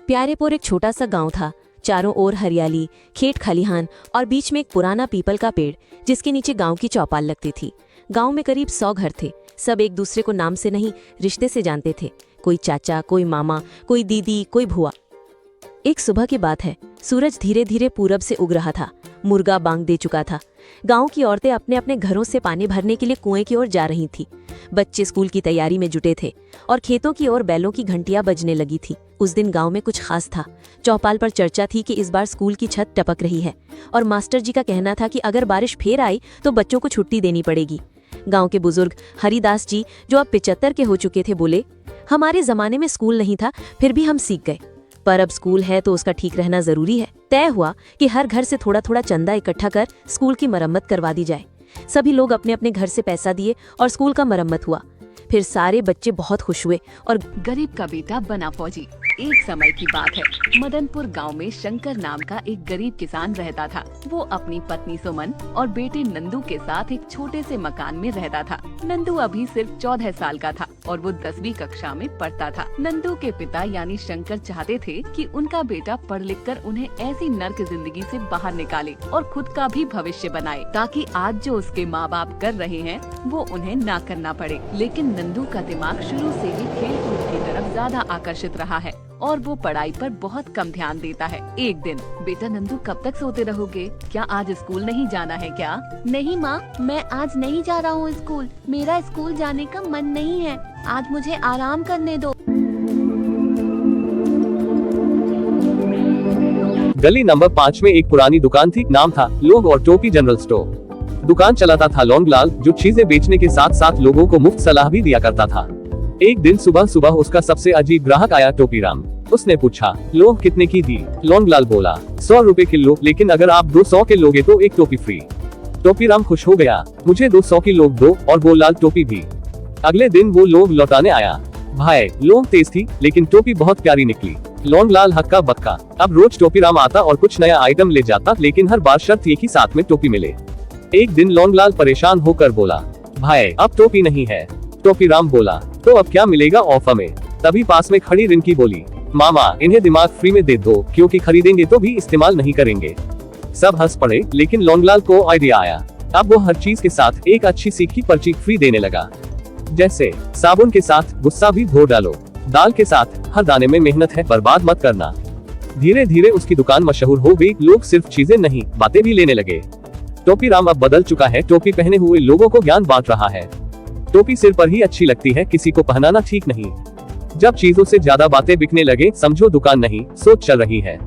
प्यारेपुर एक छोटा सा गांव था। चारों ओर हरियाली, खेत खलिहान और बीच में एक पुराना पीपल का पेड़ जिसके नीचे गांव की चौपाल लगती थी। गांव में करीब 100 घर थे। सब एक दूसरे को नाम से नहीं, रिश्ते से जानते थे। कोई चाचा, कोई मामा, कोई दीदी, कोई भुआ। एक सुबह की बात है। सूरज धीरे धीरे पूरब से उग रहा था। मुर्गा बांग दे चुका था। गांव की औरतें अपने अपने घरों से पानी भरने के लिए कुएं की ओर जा रही थी। बच्चे स्कूल की तैयारी में जुटे थे और खेतों की ओर बैलों की घंटियां बजने लगी थी। उस दिन गांव में कुछ खास था। चौपाल पर चर्चा थी कि इस बार स्कूल की छत टपक रही है और मास्टर जी का कहना था कि अगर बारिश फिर आई तो बच्चों को छुट्टी देनी पड़ेगी। गांव के बुजुर्ग हरिदास जी, जो अब 75 के हो चुके थे, बोले, हमारे जमाने में स्कूल नहीं था, फिर भी हम सीख गए, पर अब स्कूल है तो उसका ठीक रहना जरूरी है। तय हुआ कि हर घर से थोड़ा थोड़ा चंदा इकट्ठा कर स्कूल की मरम्मत करवा दी जाए। सभी लोग अपने अपने घर से पैसा दिए और स्कूल का मरम्मत हुआ। फिर सारे बच्चे बहुत खुश हुए और गरीब का बेटा बना फौजी। एक समय की बात है, मदनपुर गांव में शंकर नाम का एक गरीब किसान रहता था। वो अपनी पत्नी सुमन और बेटे नंदू के साथ एक छोटे से मकान में रहता था। नंदू अभी सिर्फ 14 साल का था और वो 10वीं कक्षा में पढ़ता था। नंदू के पिता यानी शंकर चाहते थे कि उनका बेटा पढ़ लिख कर उन्हें ऐसी नर्क जिंदगी से बाहर निकाले और खुद का भी भविष्य बनाए, ताकि आज जो उसके माँ बाप कर रहे हैं वो उन्हें ना करना पड़े। लेकिन नंदू का दिमाग शुरू से ही खेल कूद की तरफ ज्यादा आकर्षित रहा है और वो पढ़ाई पर बहुत कम ध्यान देता है। एक दिन, बेटा नंदू कब तक सोते रहोगे? क्या आज स्कूल नहीं जाना है क्या? नहीं माँ, मैं आज नहीं जा रहा हूँ स्कूल। मेरा स्कूल जाने का मन नहीं है। आज मुझे आराम करने दो। गली नंबर 5 में एक पुरानी दुकान थी। नाम था लोग और टोपी जनरल स्टोर। दुकान चलाता था लौंगलाल, जो चीजें बेचने के साथ साथ लोगों को मुफ्त सलाह भी दिया करता था। एक दिन सुबह सुबह उसका सबसे अजीब ग्राहक आया, टोपीराम। उसने पूछा, लोग कितने की दी? लौंगलाल बोला, 100 रुपए किलो, लेकिन अगर आप 200 के लोगे तो एक टोपी फ्री। टोपीराम खुश हो गया, मुझे 200 की लोग दो और वो लाल टोपी भी। अगले दिन वो लोग लौटाने आया। भाई, लोग तेज थी लेकिन टोपी बहुत प्यारी निकली। लौंगलाल हक्का बक्का। अब रोज टोपीराम आता और कुछ नया आइटम ले जाता, लेकिन हर बार शर्त एक ही साथ में टोपी मिले। एक दिन लौंगलाल परेशान होकर बोला, भाई अब टोपी नहीं है। टोपीराम बोला, तो अब क्या मिलेगा ऑफर में? तभी पास में खड़ी रिंकी बोली, मामा इन्हें दिमाग फ्री में दे दो, क्योंकि खरीदेंगे तो भी इस्तेमाल नहीं करेंगे। सब हंस पड़े, लेकिन लौंगलाल को आइडिया आया। अब वो हर चीज के साथ एक अच्छी सी की पर्ची फ्री देने लगा। जैसे साबुन के साथ गुस्सा भी धो डालो, दाल के साथ हर दाने में मेहनत है, बर्बाद मत करना। धीरे धीरे उसकी दुकान मशहूर हो गई। लोग सिर्फ चीजें नहीं, बातें भी लेने लगे। टोपीराम अब बदल चुका है। टोपी पहने हुए लोगों को ज्ञान बांट रहा है। टोपी सिर पर ही अच्छी लगती है, किसी को पहनाना ठीक नहीं। जब चीजों से ज्यादा बातें बिकने लगे, समझो दुकान नहीं, सोच चल रही है।